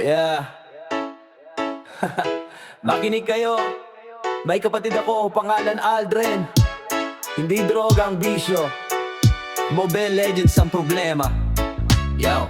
Yeah. Makinig kayo. May kapatid ako, pangalan Aldrin. Hindi droga ang bisyo, Mobile Legends ang problema. Yo.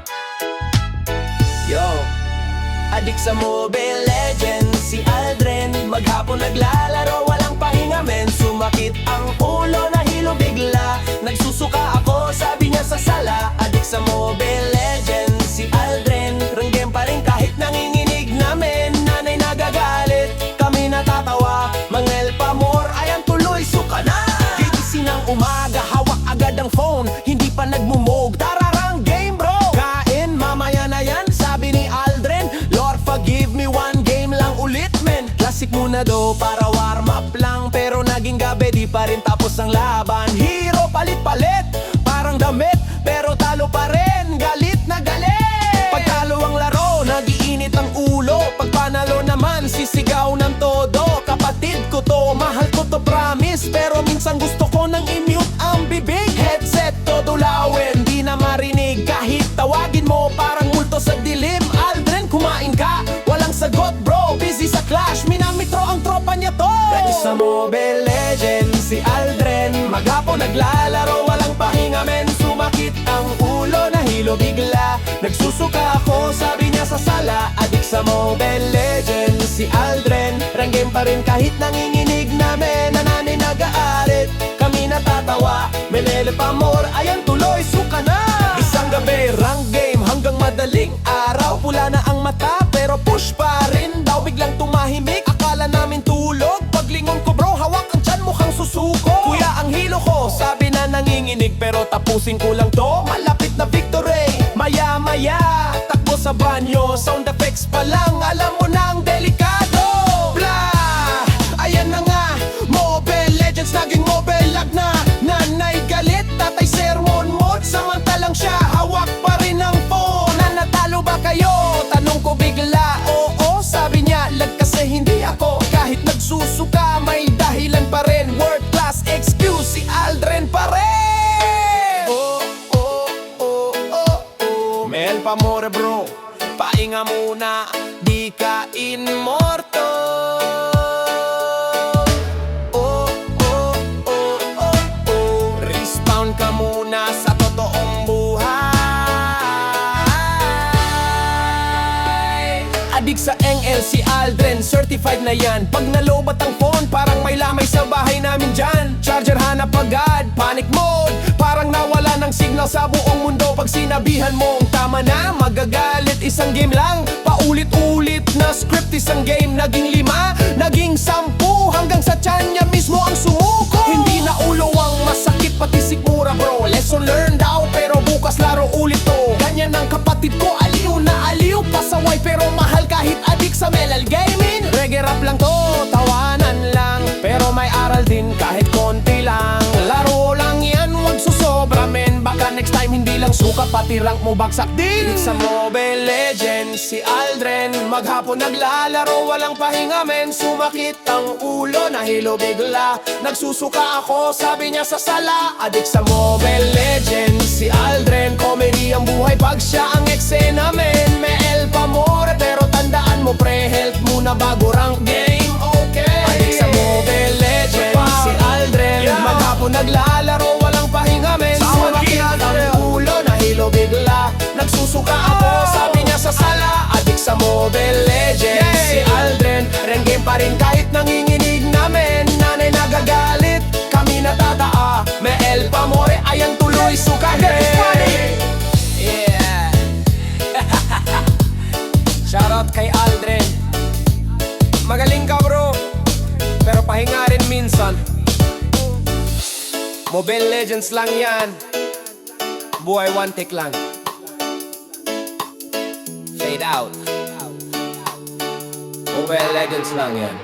Adik sa Mobile Legends si Aldrin. Maghapon naglalaro, walang pahinga men. Sumakit ang ulo, nahilo bigla. Nagsusuka ako, sabi niya sa sala. Adik sa Mobile Legends si Aldrin. Ranggem pa rin kahit nanginginig namin. Nanay nagagalit, kami natatawa. Mangel pa more, ayan tuloy suka na. Gigising ng umaga, hawak agad ang phone. Hindi pa nagmumog, tararang game bro. Kain mamaya na yan, sabi ni Aldrin. Lord forgive me, one game lang ulit men. Classic muna do para warm up lang. Pero naging gabi di pa rin tapos ang laban. Hero palit-palit, parang damit. Pero talo pa rin, galit na galit. Pagtalo ang laro, nagiinit ang ulo. Pag panalo naman, sisigaw ng todo. Kapatid ko to, mahal ko to promise. Pero minsan gusto ko nang i-mute ang bibig. Headset to dulawin, di na marinig. Kahit tawagin mo, parang multo sa dilim. Aldrin, kumain ka, walang sagot bro. Busy sa clash, minamitro ang tropa niya to. Ready sa Mobile Legends si Aldrin. Maghapon naglalaro, walang pahinga men. Sumakit ang ulo, nahilo bigla. Nagsusuka ako, sabi niya sa sala. Adik sa Mobile Legends si Aldrin. Ranggem pa rin kahit nanginginig namin. Nanay nag-aalit, kami natatawa. Menele pa more, ayan tuloy suka na. Isang gabi, rank game hanggang madaling araw. Pula na ang mata pero push pa rin daw. Biglang tumahimik, akala namin tulog. Paglingon ko bro, hawak ang tiyan mukhang susuko. Kuya ang hilo ko, sabi na nanginginig. Pero tapusin ko lang to, malapit na victory. Maya-maya, takbo sa banyo. Sound effects pa lang, alam mo na ang delikado. Blah, ayan na nga, Mobile Legends naging mobile lag na. Nanay galit, tatay sermon mode. Samantalang siya, hawak pa rin ang phone. Nanatalo ba kayo? Tanong ko bigla. Oo, sabi niya, lag kasi hindi ako. Kahit nagsusuka, may dahilan pa rin. World class excuse, si Aldrin pa rin. Mel pa more bro, pahinga muna, di ka immortal. Respawn ka muna sa totoong buhay. Adik sa NL si Aldrin, certified na yan. Pag nalobat ang phone, parang may lamay sa bahay namin dyan. Charger hanap agad, panic mode. Parang nawala ng signal sa buong mundo. Pag sinabihan mong tama na, magagalit. Isang game lang, paulit-ulit na script. Isang game, naging 5, naging 10. Hanggang sa tiyan niya mismo ang sumuko. Hindi na ulo ang masakit, pati sikmura bro. Lesson learned daw, pero bukas laro ulit to. Ganyan ang kapatid ko, aliw na aliw. Pasaway pero mahal kahit adik sa melal gaming. Reggae rap lang to, tawanan lang. Pero may aral din kahit konti lang. Laro lang yan, wag susobra men. Baka next time hindi lang suka, pati rank mo bagsak din. Sa Mobile Legends si Aldrin. Maghapon naglalaro, walang pahinga men. Sumakit ang ulo, nahilo bigla. Nagsusuka ako, sabi niya sa sala. Adik sa Mobile Legends si Aldrin. Comedy ang buhay pag siya ang eksena men. May El pa more, pero tandaan mo pre, health muna bago rank game, okay? Adik sa Mobile Legends si Aldrin. Maghapon naglalaro, walang pahinga men. Sumakit ang ulo, nahilo bigla. Nagsusuka ako, sabi niya sa sala. Adik sa Mobile Legends si Aldrin. Ranggem pa rin kahit nanginginig namin. Nanay nagagalit, kami natataa. May El pa more, ayan tuloy suka rin. Yeah. Shoutout kay Aldrin. Magaling ka bro, pero pahinga rin minsan. Mobile Legends lang yan. Buhay one take lang. Fade out. Mobile Legends lang yan.